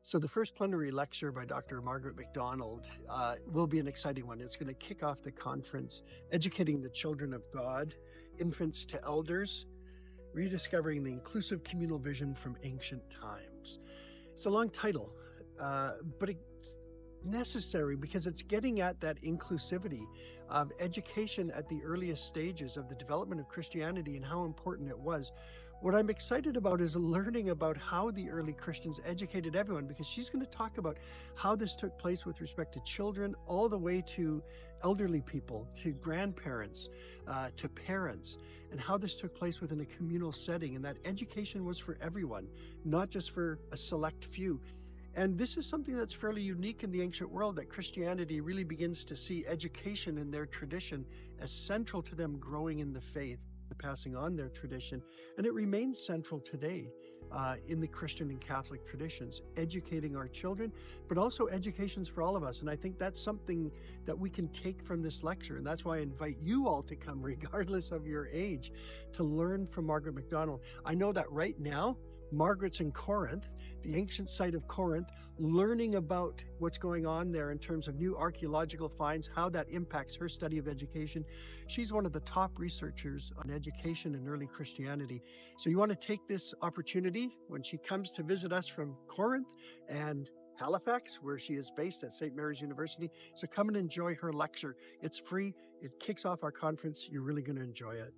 So the first plenary lecture by Dr. Margaret MacDonald will be an exciting one. It's going to kick off the conference, Educating the Children of God, Infants to Elders, Rediscovering the Inclusive Communal Vision from Ancient Times. It's a long title, but it's necessary because it's getting at that inclusivity of education at the earliest stages of the development of Christianity and how important it was. What I'm excited about is learning about how the early Christians educated everyone, because she's going to talk about how this took place with respect to children, all the way to elderly people, to grandparents, to parents, and how this took place within a communal setting, and that education was for everyone, not just for a select few. And this is something that's fairly unique in the ancient world, that Christianity really begins to see education in their tradition as central to them growing in the faith, passing on their tradition. And it remains central today in the Christian and Catholic traditions, educating our children, but also education's for all of us. And I think that's something that we can take from this lecture. And that's why I invite you all to come, regardless of your age, to learn from Margaret MacDonald. I know that right now, Margaret's in Corinth, the ancient site of Corinth, learning about what's going on there in terms of new archaeological finds, how that impacts her study of education. She's one of the top researchers on education in early Christianity. So you want to take this opportunity when she comes to visit us from Corinth and Halifax, where she is based at St. Mary's University. So come and enjoy her lecture. It's free. It kicks off our conference. You're really going to enjoy it.